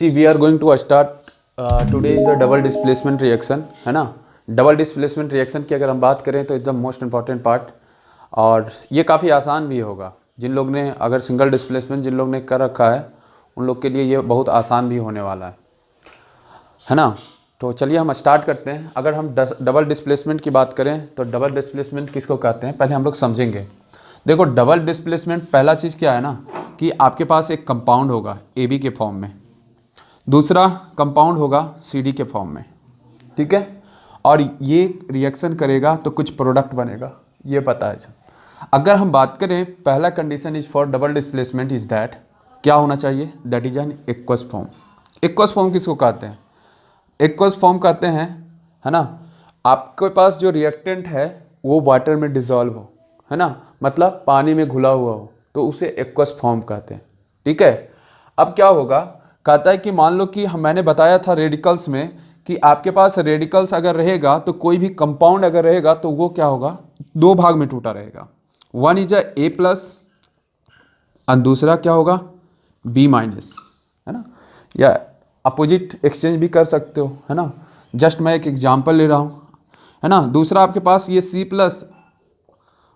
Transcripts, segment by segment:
We are going to start today is the double displacement reaction, है ना। Double displacement reaction की अगर हम बात करें तो is the most important part, और ये काफ़ी आसान भी होगा। जिन लोग ने अगर सिंगल डिस्प्लेसमेंट जिन लोग ने कर रखा है उन लोग के लिए ये बहुत आसान भी होने वाला है ना। तो चलिए हम स्टार्ट करते हैं। अगर हम डबल डिस्प्लेसमेंट की बात करें तो डबल डिस्प्लेसमेंट किसको कहते हैं पहले हम लोग समझेंगे। देखो, डबल डिस्प्लेसमेंट पहला चीज़ क्या है ना कि आपके पास एक कंपाउंड होगा ए बी के फॉर्म में, दूसरा कंपाउंड होगा सी डी के फॉर्म में, ठीक है। और ये रिएक्शन करेगा तो कुछ प्रोडक्ट बनेगा, ये पता है सब। अगर हम बात करें पहला condition is for double displacement is that, क्या होना चाहिए, that is an aqueous form. Aqueous form किसको कहते हैं? एक्वस फॉर्म कहते हैं, है ना, आपके पास जो रिएक्टेंट है वो वाटर में डिजॉल्व हो, है ना, मतलब पानी में घुला हुआ हो, तो उसे एक्वस फॉर्म कहते हैं, ठीक है। अब क्या होगा, कहता है कि मान लो कि मैंने बताया था रेडिकल्स में कि आपके पास रेडिकल्स अगर रहेगा तो कोई भी कंपाउंड अगर रहेगा तो वो क्या होगा, दो भाग में टूटा रहेगा। वन इज ए प्लस और दूसरा क्या होगा बी माइनस, है ना, या अपोजिट एक्सचेंज भी कर सकते हो, है ना। जस्ट मैं एक एग्जांपल ले रहा हूँ, है ना। दूसरा आपके पास ये सी प्लस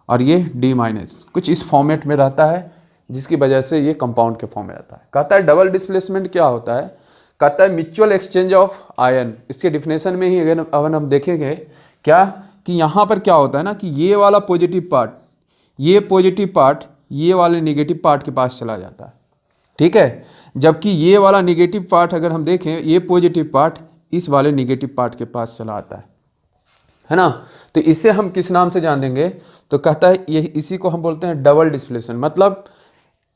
और ये डी माइनस कुछ इस फॉर्मेट में रहता है, जिसकी वजह से ये कंपाउंड के फॉर्म में रहता है। कहता है डबल डिस्प्लेसमेंट क्या होता है, कहता है म्यूचुअल एक्सचेंज ऑफ आयन। इसके डिफिनेशन में ही अगर हम देखेंगे क्या कि यहाँ पर क्या होता है ना कि ये वाला पॉजिटिव पार्ट, ये पॉजिटिव पार्ट ये वाले नेगेटिव पार्ट के पास चला जाता है, ठीक है। जबकि ये वाला नेगेटिव पार्ट अगर हम देखें, ये पॉजिटिव पार्ट इस वाले नेगेटिव पार्ट के पास चला आता है ना। तो इससे हम किस नाम से जान देंगे, तो कहता है ये इसी को हम बोलते हैं डबल डिस्प्लेसमेंट। मतलब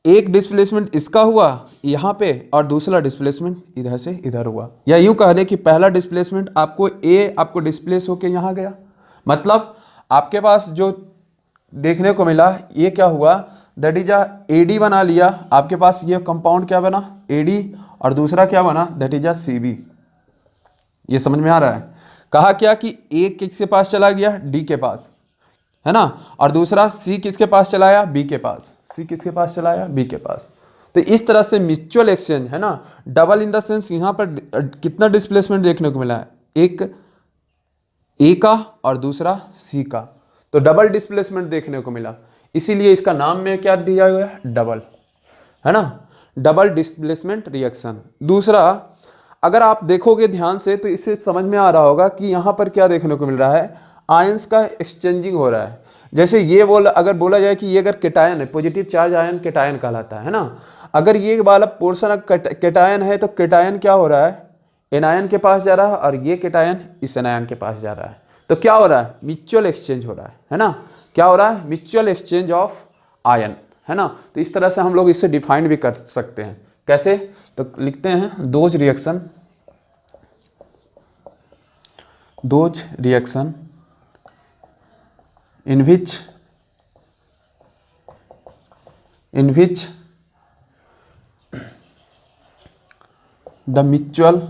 एक डिस्प्लेसमेंट इसका हुआ यहाँ पे और दूसरा डिस्प्लेसमेंट इधर से इधर हुआ, या यूं कह दें कि पहला डिस्प्लेसमेंट आपको डिस्प्लेस होके यहाँ गया, मतलब आपके पास जो देखने को मिला ये क्या हुआ, दैट इज ए डी बना लिया। आपके पास ये कंपाउंड क्या बना ए डी, और दूसरा क्या बना दैट इज सी बी। ये समझ में आ रहा है? कहा क्या कि ए किसके पास चला गया, डी के पास, है ना, और दूसरा सी किसके पास चलाया, बी के पास। सी किसके पास चलाया, बी के पास। तो इस तरह से म्यूचुअल एक्सचेंज, है ना। डबल इन द सेंस यहाँ पर कितना डिस्प्लेसमेंट देखने को मिला है, एक ए का और दूसरा सी का, तो डबल डिस्प्लेसमेंट देखने को मिला। इसीलिए इसका नाम में क्या दिया हुआ है, डबल, है ना, डबल डिस्प्लेसमेंट रिएक्शन। दूसरा, अगर आप देखोगे ध्यान से तो इससे समझ में आ रहा होगा कि यहाँ पर क्या देखने को मिल रहा है, आयंस का एक्सचेंजिंग हो रहा है। जैसे ये अगर बोला जाए कि ये अगर केटायन है, पॉजिटिव चार्ज आयन केटायन कहलाता है ना। अगर ये वाला पोर्शन केटायन है तो केटायन क्या हो रहा है, एनायन के पास जा रहा है, और ये केटायन इस एनायन के पास जा रहा है। तो क्या हो रहा है, म्यूचुअल एक्सचेंज हो रहा है ना। क्या हो रहा है, म्यूचुअल एक्सचेंज ऑफ आयन, है ना। तो इस तरह से हम लोग इसे डिफाइन भी कर सकते हैं। कैसे, तो लिखते हैं those reaction in which the mutual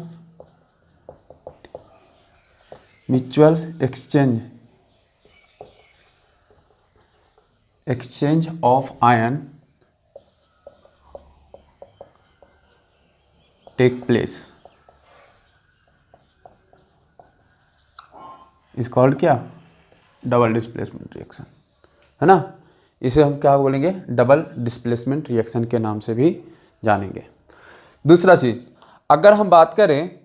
exchange of ion take place is called क्या, डबल डिस्प्लेसमेंट रिएक्शन, है ना। इसे हम क्या बोलेंगे, डबल डिस्प्लेसमेंट रिएक्शन के नाम से भी जानेंगे। दूसरा चीज, अगर हम बात करें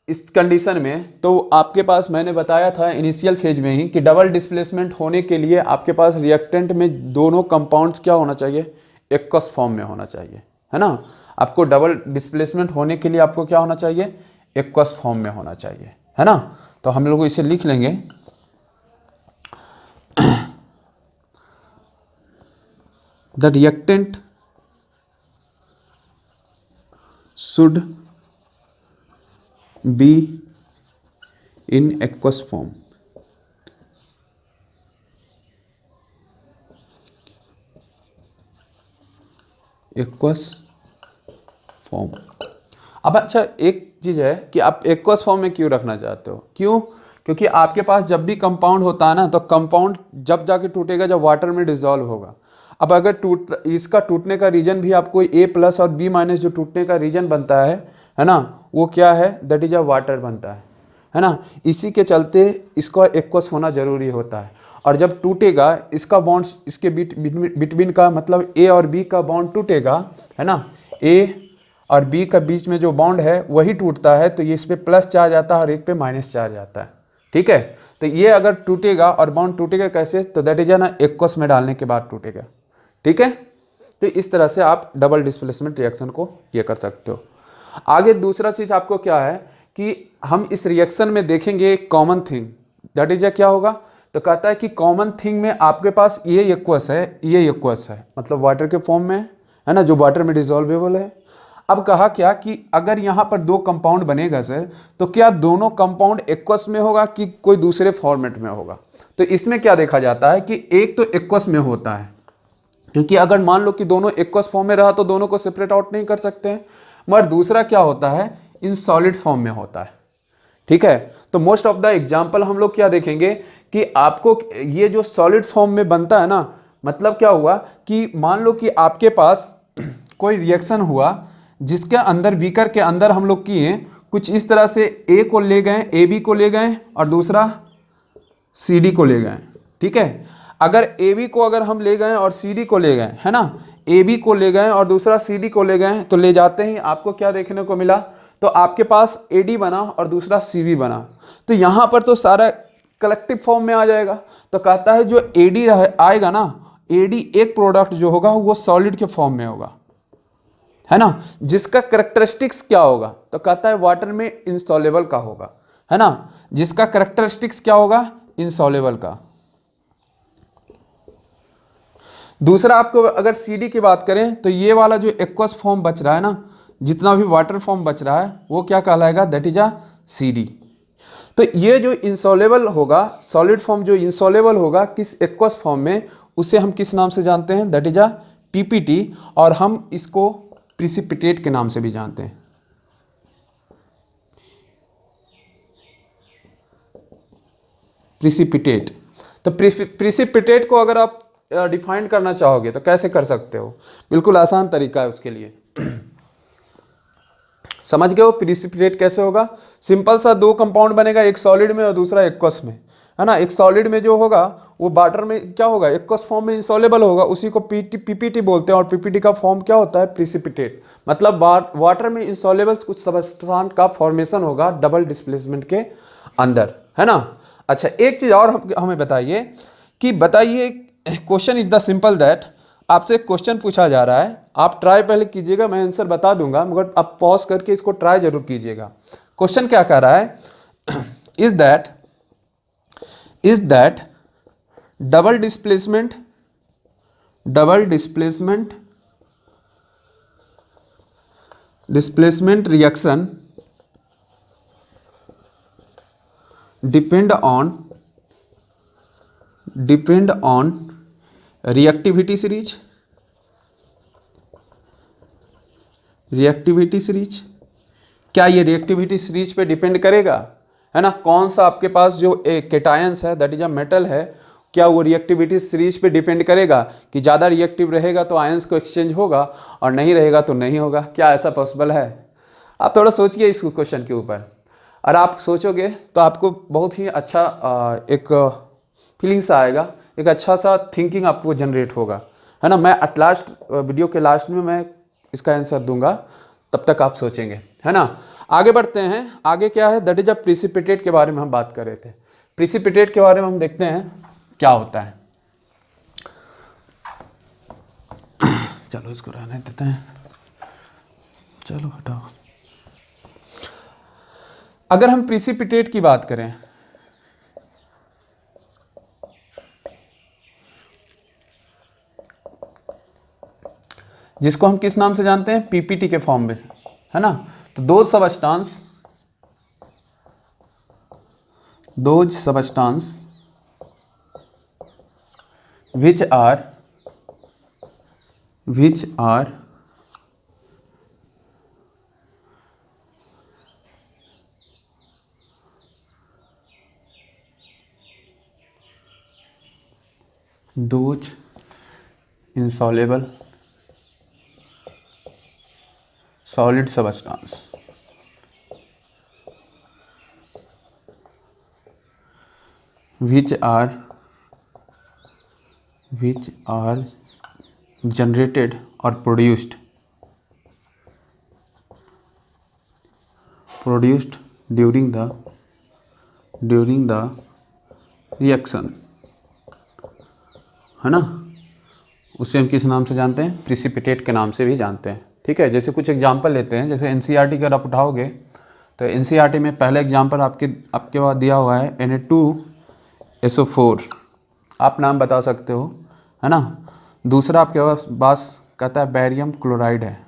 इस कंडीशन में, तो आपके पास मैंने बताया था इनिशियल फेज में ही कि डबल डिस्प्लेसमेंट होने के लिए आपके पास रिएक्टेंट में दोनों कंपाउंड्स क्या होना चाहिए, एक्वस फॉर्म में होना चाहिए, है ना। आपको डबल डिस्प्लेसमेंट होने के लिए आपको क्या होना चाहिए, एक्वस फॉर्म में होना चाहिए, है ना। तो हम लोग इसे लिख लेंगे, the reactant should be in aqueous form. Aqueous form. अब अच्छा, एक चीज है कि आप एक्वस फॉर्म में क्यों रखना चाहते हो, क्यों, क्योंकि आपके पास जब भी कंपाउंड होता है ना, तो कंपाउंड जब जाके टूटेगा जब वाटर में डिजॉल्व होगा। अब अगर इसका टूटने का रीजन भी आपको A+ और B- जो टूटने का रीजन बनता है ना, वो क्या है, दैट इज अ वाटर बनता है ना। इसी के चलते इसका एक्वस होना जरूरी होता है। और जब टूटेगा इसका बॉन्ड, इसके बिटवीन का मतलब A और B का बॉन्ड टूटेगा, है ना, A और B का बीच में जो बॉन्ड है वही टूटता है, तो ये इस पे प्लस चार्ज आता है और एक पे माइनस चार्ज आता है। ठीक है, तो ये अगर टूटेगा और बॉन्ड टूटेगा कैसे, तो दैट इज ना एक्वस में डालने के बाद टूटेगा। ठीक है, तो इस तरह से आप डबल डिस्प्लेसमेंट रिएक्शन को ये कर सकते हो। आगे दूसरा चीज आपको क्या है कि हम इस रिएक्शन में देखेंगे एक कॉमन थिंग, दैट इज क्या होगा, तो कहता है कि कॉमन थिंग में आपके पास ये एक्वस है, ये एक्वस है, मतलब वाटर के फॉर्म में है ना, जो वाटर में डिसॉल्वेबल है। अब कहा क्या कि अगर यहाँ पर दो कंपाउंड बनेगा सर, तो क्या दोनों कंपाउंड एक्वस में होगा कि कोई दूसरे फॉर्मेट में होगा। तो इसमें क्या देखा जाता है कि एक तो एक्वस में होता है, क्योंकि अगर मान लो कि दोनों एक्वस फॉर्म में रहा तो दोनों को सेपरेट आउट नहीं कर सकते हैं। मगर दूसरा क्या होता है, इन सॉलिड फॉर्म में होता है। ठीक है, तो मोस्ट ऑफ द एग्जाम्पल हम लोग क्या देखेंगे कि आपको ये जो सॉलिड फॉर्म में बनता है ना, मतलब क्या हुआ कि मान लो कि आपके पास कोई रिएक्शन हुआ जिसके अंदर बीकर के अंदर हम लोग किए कुछ इस तरह से, ए को ले गए, ए बी को ले गए और दूसरा सी डी को ले गए। ठीक है, अगर ए बी को अगर हम ले गए और सी डी को ले गए, है ना, ए बी को ले गए और दूसरा सी डी को ले गए, तो ले जाते ही आपको क्या देखने को मिला, तो आपके पास ए डी बना और दूसरा सी बी बना। तो यहाँ पर तो सारा कलेक्टिव फॉर्म में आ जाएगा। तो कहता है जो ए डी आएगा ना, ए डी एक प्रोडक्ट जो होगा वो सॉलिड के फॉर्म में होगा, है ना, जिसका करेक्टरिस्टिक्स क्या होगा, तो कहता है वाटर में इंसॉल्युबल का होगा, है ना, जिसका करेक्टरिस्टिक्स क्या होगा, इंसॉल्युबल का। दूसरा आपको अगर CD की बात करें तो ये वाला जो एक्वस फॉर्म बच रहा है ना, जितना भी वाटर फॉर्म बच रहा है वो क्या कहलाएगा, दैट इज अ CD। तो ये जो इंसॉल्युबल होगा, सॉलिड फॉर्म जो इंसॉल्युबल होगा किस एक्वस फॉर्म में, उसे हम किस नाम से जानते हैं, दैट इज अ PPT, और हम इसको प्रिसिपिटेट के नाम से भी जानते हैं। प्रिसिपिटेट। तो प्रिसिपिटेट को अगर आप डिफाइन करना चाहोगे तो कैसे कर सकते हो, बिल्कुल आसान तरीका है उसके लिए। समझ गए हो प्रिसिपिटेट कैसे होगा, सिंपल सा दो कंपाउंड बनेगा, एक सॉलिड में और दूसरा एक्वस में, है ना। एक सॉलिड में जो होगा वो वाटर में क्या होगा, एक्वस फॉर्म में इंसॉल्युबल होगा, उसी को पीपीटी बोलते हैं। और पीपीटी का फॉर्म क्या होता है, प्रिसिपिटेट, मतलब वाटर में इंसॉल्युबल कुछ सब्सटेंस का फॉर्मेशन होगा डबल डिस्प्लेसमेंट के अंदर, है ना। अच्छा, एक चीज और हमें बताइए कि बताइए, question is the simple that, आपसे एक क्वेश्चन पूछा जा रहा है, आप ट्राई पहले कीजिएगा, मैं आंसर बता दूंगा मगर आप पॉज करके इसको ट्राई जरूर कीजिएगा। क्वेश्चन क्या कह रहा है, is that double displacement reaction depend on reactivity series, क्या ये रिएक्टिविटी सीरीज पे डिपेंड करेगा, है ना। कौन सा आपके पास जो केटायंस है दैट इज अ मेटल है, क्या वो रिएक्टिविटी सीरीज पे डिपेंड करेगा कि ज़्यादा रिएक्टिव रहेगा तो आयंस को एक्सचेंज होगा और नहीं रहेगा तो नहीं होगा, क्या ऐसा पॉसिबल है। आप थोड़ा सोचिए इस क्वेश्चन के ऊपर, और आप सोचोगे तो आपको बहुत ही अच्छा एक फीलिंग्स आएगा, एक अच्छा सा थिंकिंग आपको जनरेट होगा, है ना। मैं एट लास्ट वीडियो के लास्ट में मैं इसका आंसर दूंगा, तब तक आप सोचेंगे, है ना। आगे बढ़ते हैं, आगे क्या है, दैट इज अ प्रिसिपिटेट के बारे में हम बात कर रहे थे। प्रिसिपिटेट के बारे में हम देखते हैं क्या होता है। चलो इसको रहने देते हैं, चलो हटाओ। अगर हम प्रिसिपिटेट की बात करें, जिसको हम किस नाम से जानते हैं, पीपीटी के फॉर्म में, है ना। तो those substance which are those insoluble solid substance which are generated or produced during the reaction, है ना, उसे हम किस नाम से जानते हैं? प्रिसिपिटेट के नाम से भी जानते हैं। ठीक है, जैसे कुछ एग्जांपल लेते हैं, जैसे एनसीईआरटी अगर आप उठाओगे तो एनसीईआरटी में पहला एग्जांपल आपके पास दिया हुआ है Na2SO4, आप नाम बता सकते हो, है ना। दूसरा आपके पास कहता है बैरियम क्लोराइड है,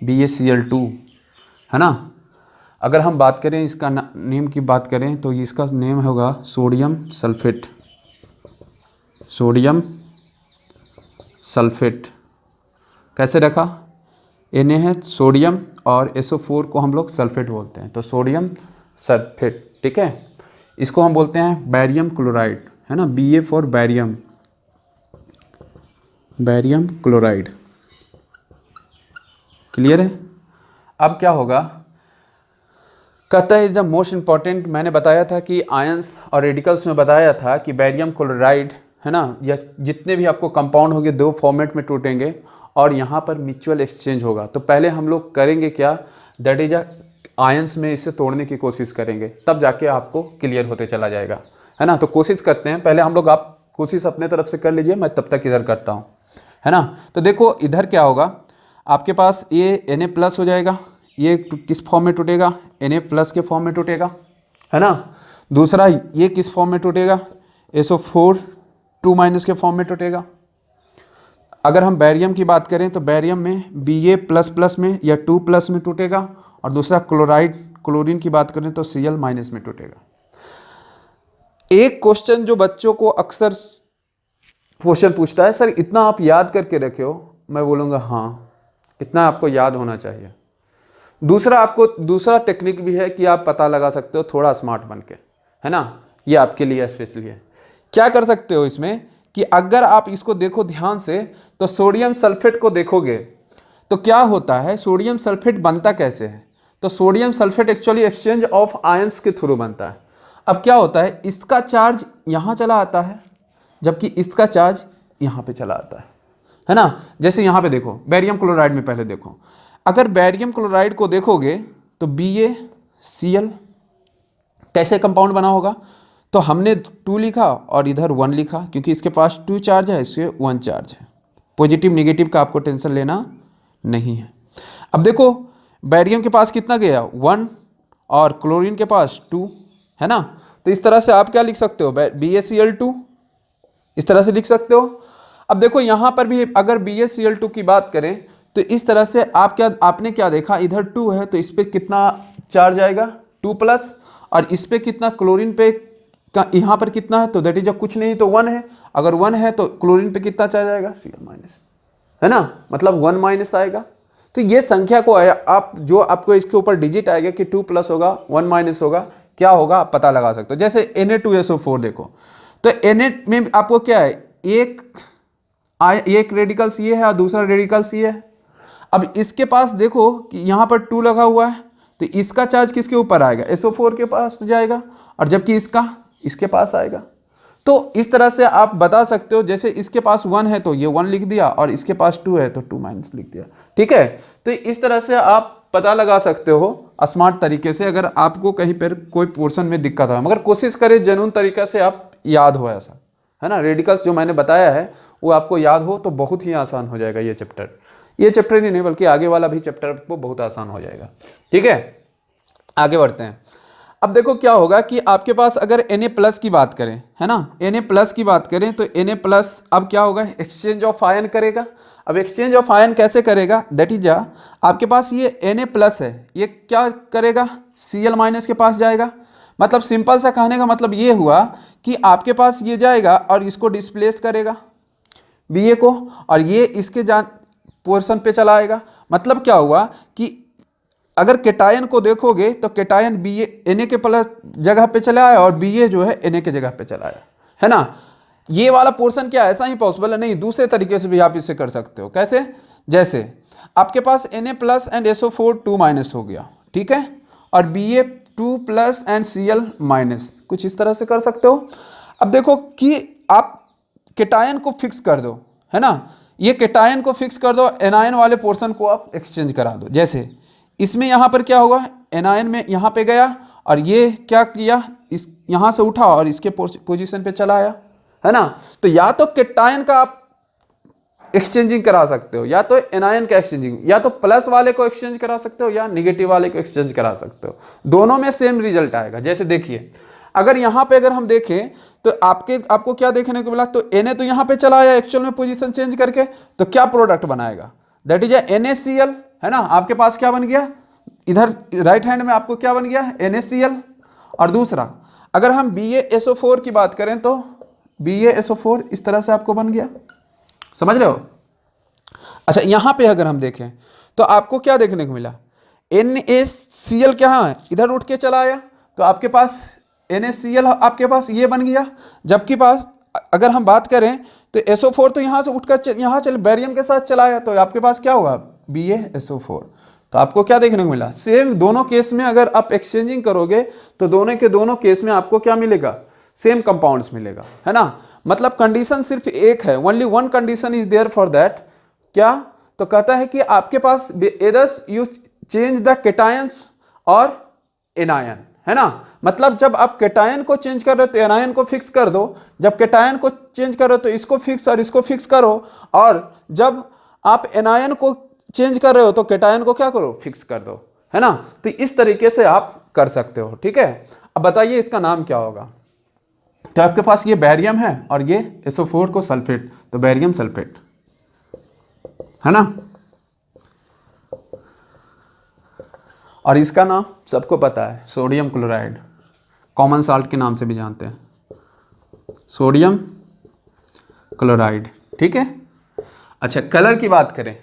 BaCl2, है ना। अगर हम बात करें इसका नेम की बात करें तो इसका नेम होगा सोडियम सल्फेट। कैसे रखा? Na है सोडियम और SO4 को हम लोग सल्फेट बोलते हैं, तो सोडियम सल्फेट। ठीक है, इसको हम बोलते हैं बैरियम क्लोराइड, है ना, Ba for barium chloride. Clear है? अब क्या होगा, कहता है द मोस्ट इंपॉर्टेंट, मैंने बताया था कि आयंस और रेडिकल्स में बताया था कि बैरियम क्लोराइड, है ना, या जितने भी आपको कंपाउंड होंगे दो फॉर्मेट में टूटेंगे और यहाँ पर म्यूचुअल एक्सचेंज होगा। तो पहले हम लोग करेंगे क्या, दैट इज आयंस में इसे तोड़ने की कोशिश करेंगे, तब जाके आपको क्लियर होते चला जाएगा, है ना। तो कोशिश करते हैं, पहले हम लोग, आप कोशिश अपने तरफ से कर लीजिए, मैं तब तक इधर करता हूँ, है ना। तो देखो इधर क्या होगा, आपके पास ये Na+ हो जाएगा, ये किस फॉर्म में टूटेगा, Na+ के फॉर्म में टूटेगा, है ना। दूसरा ये किस फॉर्म में टूटेगा, SO4 2- के फॉर्म में टूटेगा। अगर हम बैरियम की बात करें तो बैरियम में Ba++ में या 2+ में टूटेगा, और दूसरा क्लोरीन की बात करें तो Cl- में टूटेगा। एक क्वेश्चन जो बच्चों को अक्सर क्वेश्चन पूछता है, सर इतना आप याद करके रखे हो, मैं बोलूँगा हाँ, इतना आपको याद होना चाहिए। दूसरा टेक्निक भी है कि आप पता लगा सकते हो थोड़ा स्मार्ट बन के, है ना, ये आपके लिए स्पेशली है। क्या कर सकते हो इसमें कि अगर आप इसको देखो ध्यान से तो सोडियम सल्फेट को देखोगे तो क्या होता है, सोडियम सल्फेट बनता कैसे है, तो sodium sulphate actually exchange of ions के थ्रू बनता है। अब क्या होता है, इसका चार्ज यहाँ चला आता है जबकि इसका चार्ज यहाँ पे चला आता है ना। जैसे यहाँ पे देखो बैरियम क्लोराइड में, पहले देखो, अगर बैरियम क्लोराइड को देखोगे तो BaCl कैसे कंपाउंड बना होगा, तो हमने 2 लिखा और इधर 1 लिखा, क्योंकि इसके पास 2 चार्ज है, इसके 1 चार्ज है। पॉजिटिव नेगेटिव का आपको टेंशन लेना नहीं है। अब देखो बैरियम के पास कितना गया, 1, और क्लोरीन के पास 2, है ना। तो इस तरह से आप क्या लिख सकते हो, BaCl2, इस तरह से लिख सकते हो। अब देखो यहाँ पर भी अगर BaCl2 की बात करें तो इस तरह से आपने क्या देखा, इधर 2 है तो इस पर कितना चार्ज आएगा, 2+, और इस पर कितना, क्लोरीन पे यहाँ पर कितना है, तो दैट इज कुछ नहीं तो 1 है। अगर 1 है तो क्लोरीन पे कितना चार्ज आएगा, Cl-, है ना, मतलब 1- आएगा। तो ये संख्या को आप जो आपको इसके ऊपर डिजिट आएगा कि 2+ होगा 1- होगा, क्या होगा आप पता लगा सकते हो। जैसे Na2SO4 देखो, तो Na में आपको क्या है, एक रेडिकल्स ये है और दूसरा रेडिकल्स ये है। अब इसके पास देखो कि यहाँ पर 2 लगा हुआ है, तो इसका चार्ज किसके ऊपर आएगा, SO4 के पास जाएगा, और जबकि इसके पास आएगा। तो इस तरह से आप बता सकते हो, जैसे इसके पास 1 है तो ये 1 लिख दिया, और इसके पास 2 है तो 2- लिख दिया। ठीक है, तो इस तरह से आप पता लगा सकते हो स्मार्ट तरीके से, अगर आपको कहीं पर कोई पोर्शन में दिक्कत है, मगर कोशिश करें जेन्युइन तरीका से आप याद हो ऐसा, है ना। रेडिकल्स जो मैंने बताया है वो आपको याद हो तो बहुत ही आसान हो जाएगा ये चैप्टर ही नहीं बल्कि आगे वाला भी चैप्टर को बहुत आसान हो जाएगा। ठीक है, आगे बढ़ते हैं। अब देखो क्या होगा कि आपके पास अगर Na+ की बात करें, है ना, Na+ की बात करें तो Na+ अब क्या होगा, एक्सचेंज ऑफ आयन करेगा। अब एक्सचेंज ऑफ आयन कैसे करेगा, दैट इज आपके पास ये Na+ है, ये क्या करेगा, Cl- के पास जाएगा। मतलब सिंपल सा कहने का मतलब ये हुआ कि आपके पास ये जाएगा और इसको डिस्प्लेस करेगा Ba को, और ये इसके पोर्शन पे चला आएगा। मतलब क्या हुआ कि अगर केटायन को देखोगे तो केटायन Na के प्लस जगह पे चला आया और Ba जो है Na के जगह पे चला आया, है ना। ये वाला पोर्शन क्या ऐसा ही पॉसिबल है? नहीं, दूसरे तरीके से भी आप इसे कर सकते हो। कैसे? जैसे आपके पास Na plus and SO4 2 minus हो गया, ठीक है, और Ba 2 plus and Cl minus, कुछ इस तरह से कर सकते हो। अब देखो कि आप केटायन को फिक्स कर दो, है ना, ये केटायन को फिक्स कर दो, एनायन वाले पोर्शन को आप एक्सचेंज करा दो। जैसे इसमें यहाँ पर क्या होगा, एनायन में यहाँ पे गया और ये क्या किया, इस यहाँ से उठा और इसके पोजीशन पे चला आया, है ना। तो या तो केटायन का आप एक्सचेंजिंग करा सकते हो, या तो एनायन का एक्सचेंजिंग, या तो प्लस वाले को एक्सचेंज करा सकते हो या निगेटिव वाले को एक्सचेंज करा सकते हो। दोनों में सेम रिजल्ट आएगा। जैसे देखिए, अगर यहाँ पे अगर हम देखें तो आपको क्या देखने को मिला, तो Na तो यहाँ पे चला आया एक्चुअल में पोजीशन चेंज करके, तो क्या प्रोडक्ट बनाएगा, दैट इज NaCl, है ना। आपके पास क्या बन गया, इधर राइट हैंड में आपको क्या बन गया, NaCl। और दूसरा अगर हम BaSO4 की बात करें तो BaSO4 इस तरह से आपको बन गया, समझ रहे हो। अच्छा, यहां पे अगर हम देखें तो आपको क्या देखने को मिला, NaCl क्या है, इधर उठ के चला आया, तो आपके पास NaCl आपके पास ये बन गया। जबकि पास अगर हम बात करें तो SO4 तो यहां से उठकर यहां चल बैरियम के साथ चला आया, तो आपके पास क्या होगा, BaSO4। तो आपको क्या देखने को मिला, सेम दोनों केस में अगर आप एक्सचेंजिंग करोगे तो दोनों के दोनों केस में आपको क्या मिलेगा, सेम कंपाउंड्स मिलेगा, है ना। मतलब कंडीशन सिर्फ एक है, only one condition is there for that, क्या, तो कहता है कि आपके पास either you change the cations और एनायन, है ना। मतलब जब आप केटायन को चेंज कर रहे हो तो एनायन को फिक्स कर दो, जब केटायन को चेंज कर रहे हो तो इसको फिक्स और इसको फिक्स करो, और जब आप एनायन को चेंज कर रहे हो तो केटायन को क्या करो, फिक्स कर दो, है ना। तो इस तरीके से आप कर सकते हो, ठीक है। अब बताइए इसका नाम क्या होगा। तो आपके पास ये बैरियम है और ये SO4 को सल्फेट, तो बैरियम सल्फेट, है ना। और इसका नाम सबको पता है, सोडियम क्लोराइड, कॉमन साल्ट के नाम से भी जानते हैं, सोडियम क्लोराइड, ठीक है। अच्छा, कलर की बात करें,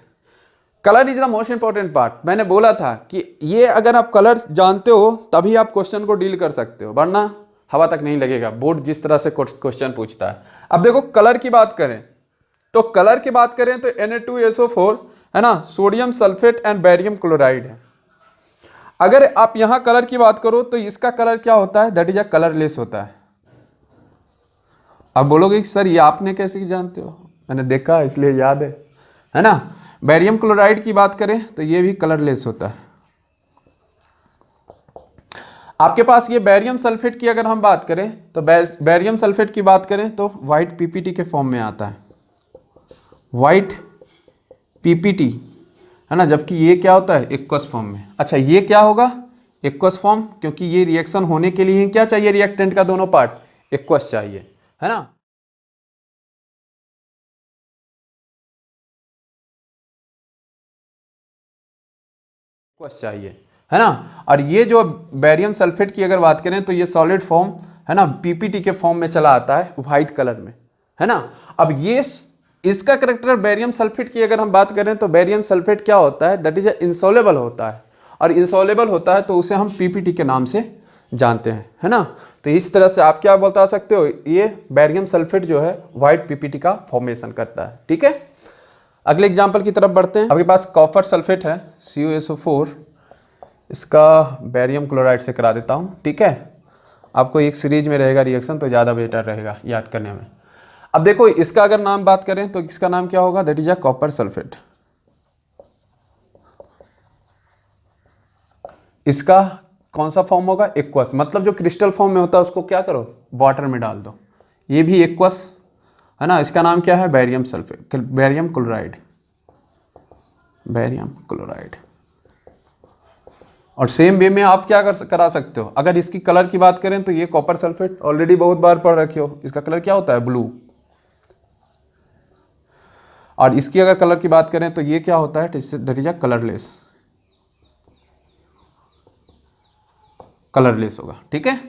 colour is the most important part. मैंने बोला था कि ये अगर आप कलर जानते हो तभी आप क्वेश्चन को डील कर सकते हो, वरना हवा तक नहीं लगेगा बोर्ड जिस तरह से क्वेश्चन पूछता है। अब देखो कलर की बात करें तो Na2SO4, है ना, sodium sulphate and barium chloride है। अगर आप यहां कलर की बात करो तो इसका कलर क्या होता है, दैट इज अ कलरलेस होता है। अब बोलोगे कि सर ये आपने कैसे जानते हो, मैंने देखा इसलिए याद है ना। बैरियम क्लोराइड की बात करें तो ये भी कलरलेस होता है। आपके पास ये बैरियम सल्फेट की अगर हम बात करें तो बैरियम सल्फेट की बात करें तो व्हाइट PPT के फॉर्म में आता है, व्हाइट PPT, है ना। जबकि ये क्या होता है, एक्वस फॉर्म में। अच्छा, ये क्या होगा, एक्वस फॉर्म, क्योंकि ये रिएक्शन होने के लिए क्या चाहिए, रिएक्टेंट का दोनों पार्ट एक्वस चाहिए, है ना। एक्वस चाहिए, है ना। और ये जो बैरियम सल्फेट की अगर बात करें तो ये सॉलिड फॉर्म, है ना, PPT के फॉर्म में चला आता है व्हाइट कलर में, है ना। अब ये इसका करेक्टर बैरियम सल्फेट की अगर हम बात करें तो बैरियम सल्फेट क्या होता है, दैट इज इंसॉल्युबल होता है, और इंसॉल्युबल होता है तो उसे हम PPT के नाम से जानते हैं, है ना। तो इस तरह से आप क्या बता सकते हो, ये बैरियम सल्फेट जो है व्हाइट PPT का फॉर्मेशन करता है, ठीक है। अगले एग्जाम्पल की तरफ बढ़ते हैं। आपके पास कॉपर सल्फेट है CuSO4, इसका बैरियम क्लोराइड से करा देता हूँ, ठीक है। आपको एक सीरीज में रहेगा रिएक्शन तो ज़्यादा बेटर रहेगा याद करने में। अब देखो इसका अगर नाम बात करें तो इसका नाम क्या होगा, that is a copper sulphate. इसका कौन सा फॉर्म होगा, एक्वस, मतलब जो क्रिस्टल फॉर्म में होता है उसको क्या करो, वाटर में डाल दो, ये भी एक्वस, है ना। इसका नाम क्या है, barium sulphate, barium chloride, barium chloride. और सेम वे में आप क्या करा सकते हो, अगर इसकी कलर की बात करें तो ये कॉपर सल्फेट ऑलरेडी बहुत बार पढ़ रखे हो, इसका कलर क्या होता है, ब्लू। और इसकी अगर कलर की बात करें तो ये क्या होता है, that is a colourless, colourless होगा, ठीक है।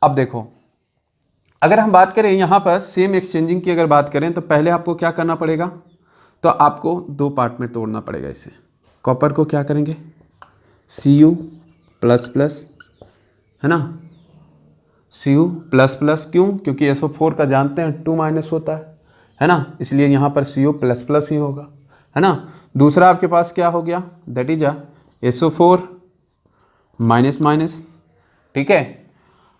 अब देखो अगर हम बात करें यहाँ पर सेम एक्सचेंजिंग की अगर बात करें तो पहले आपको क्या करना पड़ेगा, तो आपको दो पार्ट में तोड़ना पड़ेगा इसे। कॉपर को क्या करेंगे, Cu++, है ना, Cu प्लस प्लस, क्यों? क्योंकि SO4 का जानते हैं 2 माइनस होता है ना, इसलिए यहाँ पर Cu प्लस प्लस ही होगा, है ना। दूसरा आपके पास क्या हो गया, that is SO4 minus minus, ठीक है।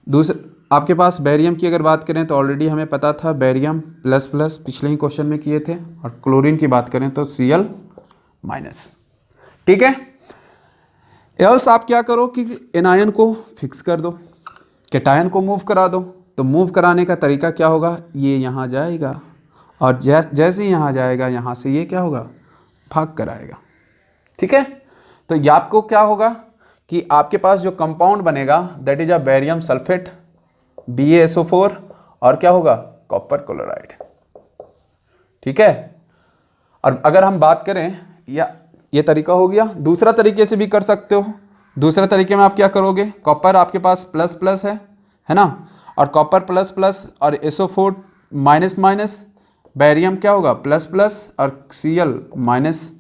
दूसरा आपके पास बेरियम की अगर बात करें तो ऑलरेडी हमें पता था बेरियम प्लस प्लस, पिछले ही क्वेश्चन में किए थे। और क्लोरीन की बात करें तो Cl माइनस, ठीक है। एल्स आप क्या करो कि एनायन को फिक्स कर दो, कैटायन को मूव करा दो। तो मूव कराने का तरीका क्या होगा, ये यहाँ जाएगा और जैसे ही यहाँ जाएगा यहाँ से ये क्या होगा, भाग कर आएगा, ठीक है। तो ये आपको क्या होगा कि आपके पास जो कंपाउंड बनेगा that is barium sulphate BaSO4 और क्या होगा, कॉपर क्लोराइड, ठीक है। और अगर हम बात करें, या ये तरीका हो गया। दूसरा तरीके से भी कर सकते हो। दूसरे तरीके में आप क्या करोगे, कॉपर आपके पास प्लस प्लस है ना, और कॉपर प्लस प्लस और SO4 माइनस माइनस, बेरियम क्या होगा प्लस प्लस और Cl माइनस।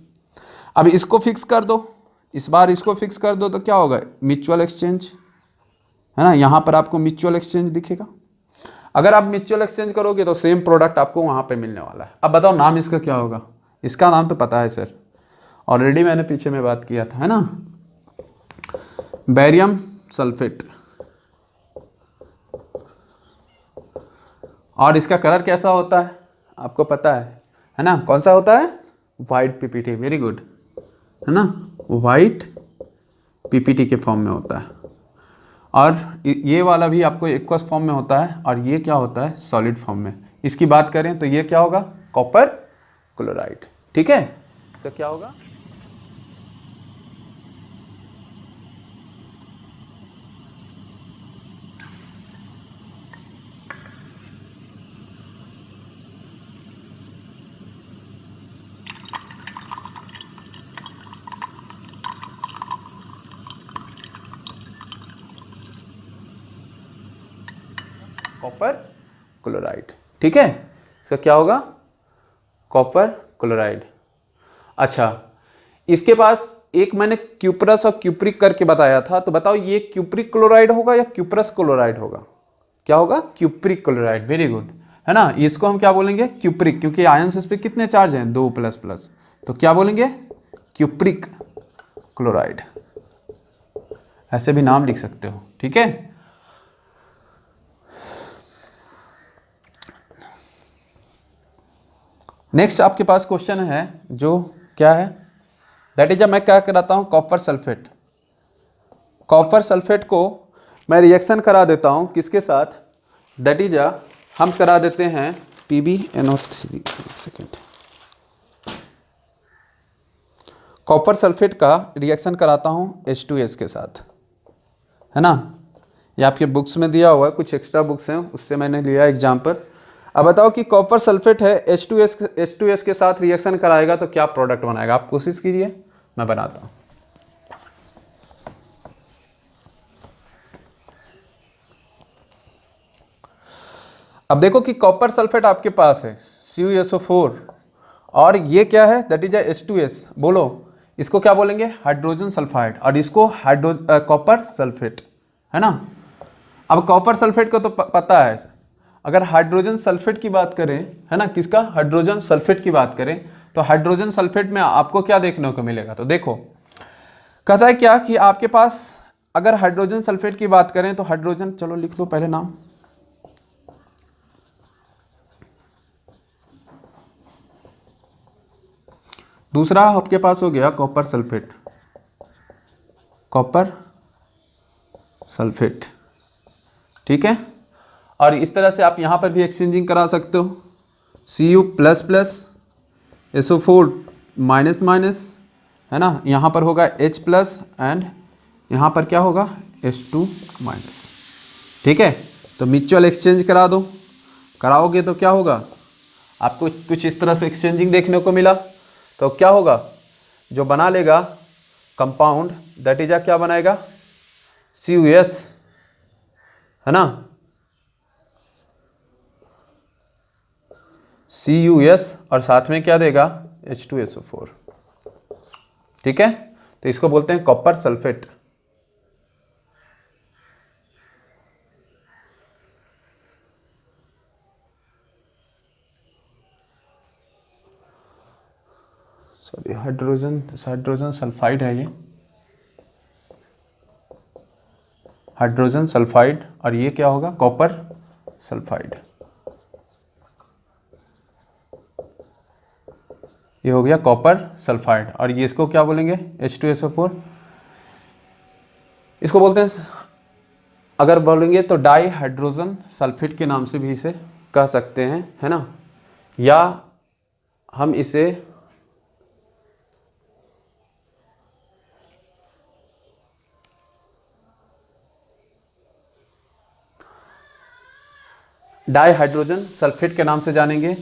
अब इसको फिक्स कर दो, इस बार इसको फिक्स कर दो तो क्या होगा, म्यूचुअल एक्सचेंज, है ना। यहाँ पर आपको म्यूचुअल एक्सचेंज दिखेगा। अगर आप म्यूचुअल एक्सचेंज करोगे तो सेम प्रोडक्ट आपको वहाँ पे मिलने वाला है। अब बताओ नाम इसका क्या होगा, इसका नाम तो पता है सर, ऑलरेडी मैंने पीछे में बात किया था, है ना, बेरियम सल्फेट। और इसका कलर कैसा होता है आपको पता है ना, कौन सा होता है, वाइट PPT, वेरी गुड, है ना, वाइट PPT के फॉर्म में होता है। और ये वाला भी आपको एक्वस फॉर्म में होता है, और ये क्या होता है, सॉलिड फॉर्म में। इसकी बात करें तो ये क्या होगा, कॉपर क्लोराइड, ठीक है। तो क्या होगा, कॉपर क्लोराइड, ठीक है। इसका क्या होगा, कॉपर क्लोराइड। अच्छा, इसके पास एक मैंने क्यूप्रस और क्यूप्रिक करके बताया था, तो बताओ ये क्यूप्रिक क्लोराइड होगा या क्यूप्रस क्लोराइड होगा, क्या होगा, क्यूप्रिक क्लोराइड, वेरी गुड, है ना। इसको हम क्या बोलेंगे, क्यूप्रिक, क्योंकि आयंस इस पे कितने चार्ज हैं, 2 प्लस प्लस, तो क्या बोलेंगे, क्यूप्रिक क्लोराइड, ऐसे भी नाम लिख सकते हो, ठीक है। नेक्स्ट आपके पास क्वेश्चन है जो क्या है, दैट इज मैं क्या कराता हूँ, कॉपर सल्फेट। कॉपर सल्फेट को मैं रिएक्शन करा देता हूँ किसके साथ, दैट इज हम करा देते हैं PbNO3, एक सेकेंड, कॉपर सल्फेट का रिएक्शन कराता हूँ H2S के साथ, है ना। ये आपके बुक्स में दिया हुआ है, कुछ एक्स्ट्रा बुक्स हैं उससे मैंने लिया एग्जाम्पल। अब बताओ कि कॉपर सल्फेट है, H2S के साथ रिएक्शन कराएगा तो क्या प्रोडक्ट बनाएगा, आप कोशिश कीजिए, मैं बनाता हूँ। अब देखो कि कॉपर सल्फेट आपके पास है CuSO4, और ये क्या है, दैट इज H2S, बोलो इसको क्या बोलेंगे, हाइड्रोजन सल्फाइड, और इसको कॉपर सल्फेट, है ना। अब कॉपर सल्फेट को तो पता है, अगर हाइड्रोजन सल्फेट की बात करें, है ना, किसका, हाइड्रोजन सल्फेट की बात करें, तो हाइड्रोजन सल्फेट में आपको क्या देखने को मिलेगा, तो देखो कहता है क्या कि आपके पास अगर हाइड्रोजन सल्फेट की बात करें तो हाइड्रोजन, चलो लिख लो पहले नाम, दूसरा आपके पास हो गया कॉपर सल्फेट, कॉपर सल्फेट, ठीक है। और इस तरह से आप यहाँ पर भी एक्सचेंजिंग करा सकते हो, Cu plus plus SO4 minus minus, है ना, यहाँ पर होगा H प्लस एंड यहाँ पर क्या होगा H2 माइनस, ठीक है। तो म्यूचुअल एक्सचेंज करा दो, कराओगे तो क्या होगा, आपको कुछ इस तरह से एक्सचेंजिंग देखने को मिला, तो क्या होगा, जो बना लेगा कंपाउंड दैट इज क्या बनाएगा, CuS, है ना, CuS, और साथ में क्या देगा H2SO4, ठीक है। तो इसको बोलते हैं copper sulphate. Sorry, hydrogen sulphide है ये, हाइड्रोजन सल्फाइड, और ये क्या होगा, कॉपर सल्फाइड। ये हो गया कॉपर सल्फाइड, और ये इसको क्या बोलेंगे, H2SO4। इसको बोलते हैं, अगर बोलेंगे तो डाई हाइड्रोजन सल्फेट के नाम से भी इसे कह सकते हैं, है ना, या हम इसे डाई हाइड्रोजन सल्फेट के नाम से जानेंगे।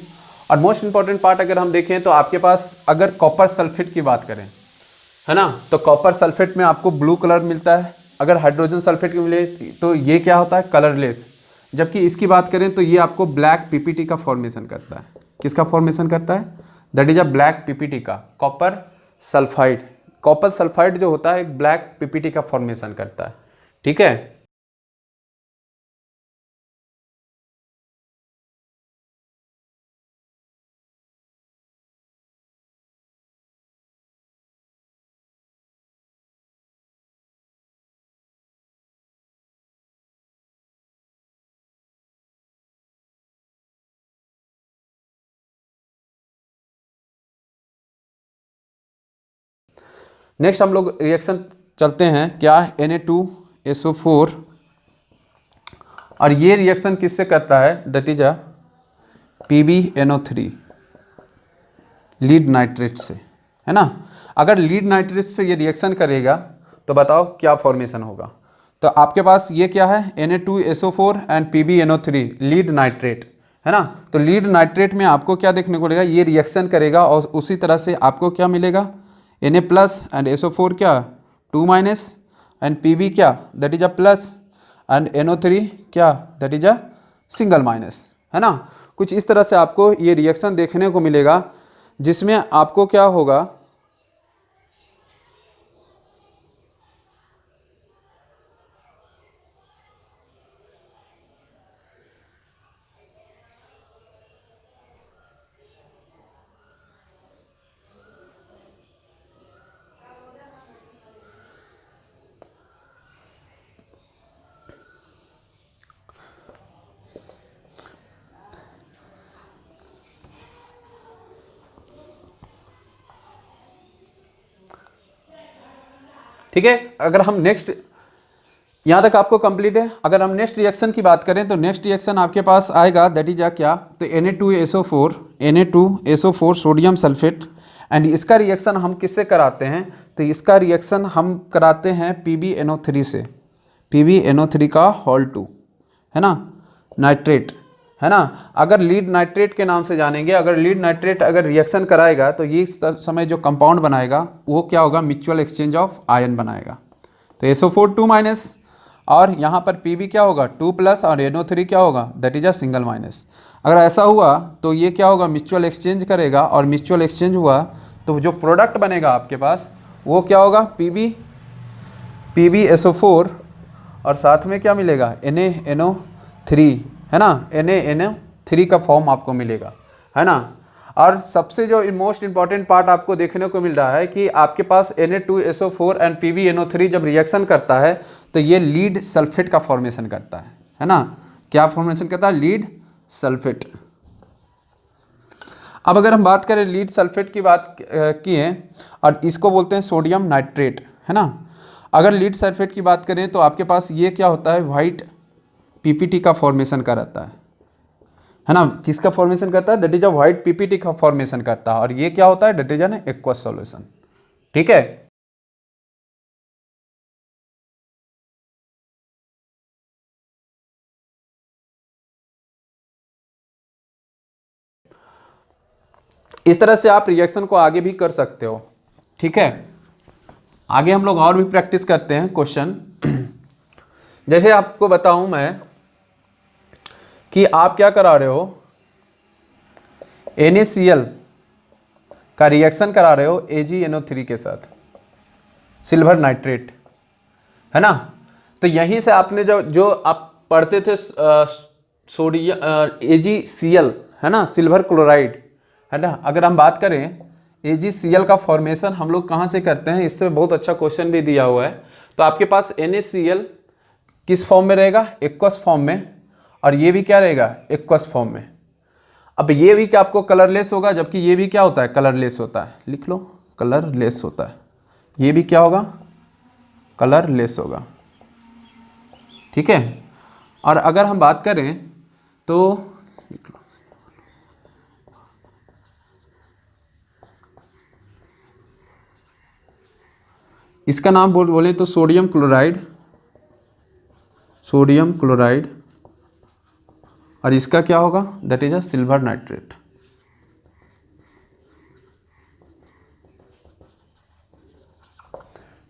और मोस्ट इंपॉर्टेंट पार्ट अगर हम देखें तो आपके पास अगर कॉपर सल्फेट की बात करें, है ना, तो कॉपर सल्फेट में आपको ब्लू कलर मिलता है। अगर हाइड्रोजन सल्फेट की मिले तो ये क्या होता है, कलरलेस। जबकि इसकी बात करें तो ये आपको ब्लैक पीपीटी का फॉर्मेशन करता है। किसका फॉर्मेशन करता है, that is a black PPT का, कॉपर सल्फाइड। कॉपर सल्फाइड जो होता है एक ब्लैक पीपीटी का फॉर्मेशन करता है, ठीक है। नेक्स्ट हम लोग रिएक्शन चलते हैं, क्या, Na2SO4, और ये रिएक्शन किससे करता है, that is a PbNO3 lead nitrate से, है ना। अगर लीड नाइट्रेट से ये रिएक्शन करेगा तो बताओ क्या फॉर्मेशन होगा। तो आपके पास ये क्या है, Na2SO4 and PbNO3 lead nitrate, है ना। तो लीड नाइट्रेट में आपको क्या देखने को मिलेगा, ये रिएक्शन करेगा और उसी तरह से आपको क्या मिलेगा, Na प्लस एंड SO4 क्या 2- एंड Pb क्या, that is a plus, and NO3 क्या, that is a single minus, है ना। कुछ इस तरह से आपको ये रिएक्शन देखने को मिलेगा, जिसमें आपको क्या होगा, ठीक है। अगर हम नेक्स्ट, यहाँ तक आपको कंप्लीट है। अगर हम नेक्स्ट रिएक्शन की बात करें तो नेक्स्ट रिएक्शन आपके पास आएगा, दैट इज क्या, तो Na2SO4 सोडियम सल्फेट, एंड इसका रिएक्शन हम किससे कराते हैं, तो इसका रिएक्शन हम कराते हैं PbNO3 से, PbNO3 का होल 2, है ना, नाइट्रेट, है ना। अगर लीड नाइट्रेट के नाम से जानेंगे, अगर लीड नाइट्रेट अगर रिएक्शन कराएगा तो ये समय जो कंपाउंड बनाएगा वो क्या होगा, म्यूचुअल एक्सचेंज ऑफ आयन बनाएगा। तो SO4 2- और यहाँ पर Pb क्या होगा 2+, और NO3 क्या होगा, that is a single minus. अगर ऐसा हुआ तो ये क्या होगा, म्यूचुअल एक्सचेंज करेगा, और म्यूचुअल एक्सचेंज हुआ तो जो प्रोडक्ट बनेगा आपके पास वो क्या होगा, PbSO4, और साथ में क्या मिलेगा, NaNO3, है ना, NaNO3 का फॉर्म आपको मिलेगा, है ना। और सबसे जो मोस्ट इंपॉर्टेंट पार्ट आपको देखने को मिल रहा है कि आपके पास Na2SO4 एंड PbNO3 जब रिएक्शन करता है तो ये लीड सल्फेट का फॉर्मेशन करता है ना। क्या फॉर्मेशन करता है, लीड सल्फेट। अब अगर हम बात करें लीड सल्फेट की बात किए, और इसको बोलते हैं सोडियम नाइट्रेट, है ना। अगर लीड सल्फेट की बात करें तो आपके पास ये क्या होता है, वाइट पीपीटी का फॉर्मेशन कराता है ना। किसका फॉर्मेशन करता है, that is a white PPT का फॉर्मेशन करता है, और ये क्या होता है, that is an aqueous solution, ठीक है। इस तरह से आप रिएक्शन को आगे भी कर सकते हो, ठीक है। आगे हम लोग और भी प्रैक्टिस करते हैं क्वेश्चन। जैसे आपको बताऊं मैं कि आप क्या करा रहे हो, NaCl का रिएक्शन करा रहे हो AgNO3 के साथ, सिल्वर नाइट्रेट, है ना। तो यहीं से आपने जो जो आप पढ़ते थे सोडियम AgCl, है ना, सिल्वर क्लोराइड, है ना। अगर हम बात करें AgCl का फॉर्मेशन हम लोग कहाँ से करते हैं, इससे बहुत अच्छा क्वेश्चन भी दिया हुआ है। तो आपके पास NaCl किस फॉर्म में रहेगा, एक्वस फॉर्म में, और ये भी क्या रहेगा, एक्वस फॉर्म में। अब ये भी क्या आपको कलरलेस होगा, जबकि ये भी क्या होता है, कलरलेस होता है। लिख लो, कलरलेस होता है। ये भी क्या होगा, कलरलेस होगा। ठीक है। और अगर हम बात करें तो लिख लो, इसका नाम बोले तो सोडियम क्लोराइड, सोडियम क्लोराइड, और इसका क्या होगा, that is a silver nitrate.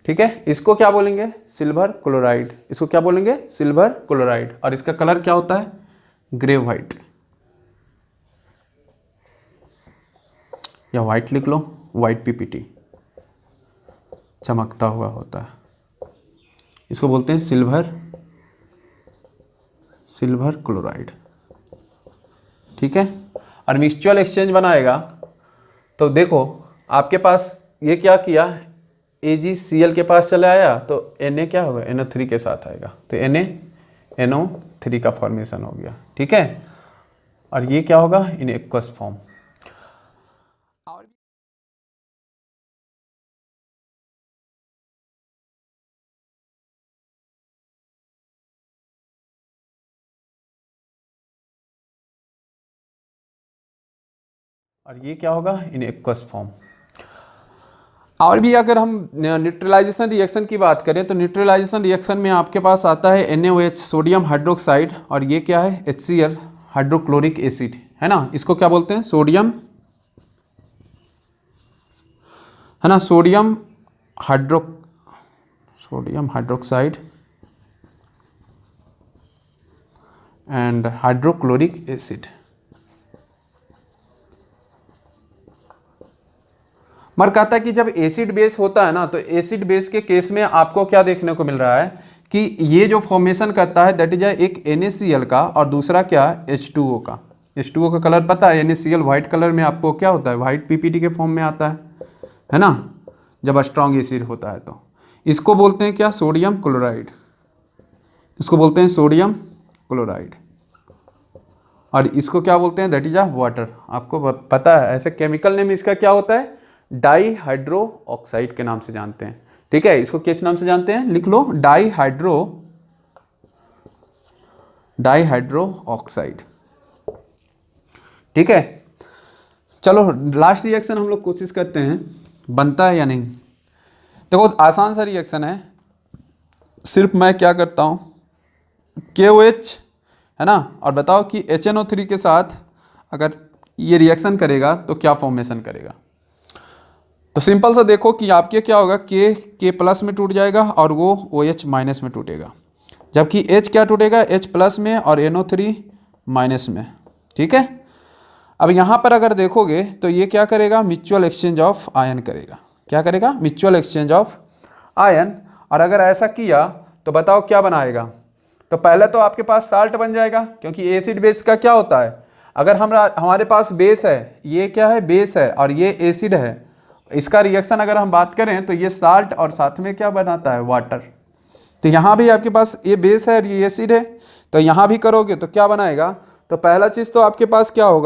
ठीक है, इसको क्या बोलेंगे, सिल्वर क्लोराइड। इसको क्या बोलेंगे, सिल्वर क्लोराइड। और इसका कलर क्या होता है, ग्रे व्हाइट, या व्हाइट लिख लो, व्हाइट पीपीटी, चमकता हुआ होता है। इसको बोलते हैं सिल्वर, सिल्वर क्लोराइड। ठीक है। और म्यूचुअल एक्सचेंज बनाएगा तो देखो आपके पास ये क्या किया, AgCl के पास चला आया तो Na क्या होगा, NO3 के साथ आएगा, तो NaNO3 का फॉर्मेशन हो गया। ठीक है। और ये क्या होगा, इन एक्वस फॉर्म। और ये क्या होगा, इन एक्वस फॉर्म। और भी अगर हम न्यूट्रलाइजेशन रिएक्शन की बात करें तो न्यूट्रलाइजेशन रिएक्शन में आपके पास आता है NaOH, सोडियम हाइड्रोक्साइड, और ये क्या है, HCl, हाइड्रोक्लोरिक एसिड, है ना। इसको क्या बोलते हैं, सोडियम, है ना, sodium hydroxide and hydrochloric acid. मर कहता है कि जब एसिड बेस होता है ना, तो एसिड बेस के केस में आपको क्या देखने को मिल रहा है कि ये जो फॉर्मेशन करता है दैट इज एक NaCl का, और दूसरा क्या, H2O का। H2O का कलर पता है, NaCl व्हाइट कलर में आपको क्या होता है, व्हाइट पीपीटी के फॉर्म में आता है ना, जब स्ट्रॉन्ग एसिड होता है। तो इसको बोलते हैं क्या, सोडियम क्लोराइड। इसको बोलते हैं सोडियम क्लोराइड। और इसको क्या बोलते हैं, दैट इज वाटर। आपको पता है ऐसे केमिकल नेम इसका क्या होता है, डाईहाइड्रो ऑक्साइड के नाम से जानते हैं। ठीक है, इसको किस नाम से जानते हैं, लिख लो, डाईहाइड्रो ऑक्साइड। ठीक है। चलो लास्ट रिएक्शन हम लोग कोशिश करते हैं बनता है या नहीं। देखो आसान सा रिएक्शन है, सिर्फ मैं क्या करता हूँ, KOH, है ना, और बताओ कि HNO3 के साथ अगर ये रिएक्शन करेगा तो क्या फॉर्मेशन करेगा। तो सिंपल सा देखो कि आपके क्या होगा, K प्लस में टूट जाएगा और वो OH माइनस में टूटेगा, जबकि H क्या टूटेगा, H प्लस में, और NO3 माइनस में। ठीक है। अब यहाँ पर अगर देखोगे तो ये क्या करेगा, म्यूचुअल एक्सचेंज ऑफ आयन करेगा। क्या करेगा, म्यूचुअल एक्सचेंज ऑफ आयन। और अगर ऐसा किया तो बताओ क्या बनाएगा, तो पहले तो आपके पास साल्ट बन जाएगा, क्योंकि एसिड बेस का क्या होता है, अगर हमारे पास बेस है, ये क्या है, बेस है, और ये एसिड है, इसका रिएक्शन अगर हम बात करें तो ये साल्ट और साथ में क्या बनाता है, वाटर। तो यहाँ भी आपके पास ये बेस है और ये एसिड है, तो यहाँ भी करोगे तो क्या बनाएगा, तो पहला चीज़ तो आपके पास क्या होगा,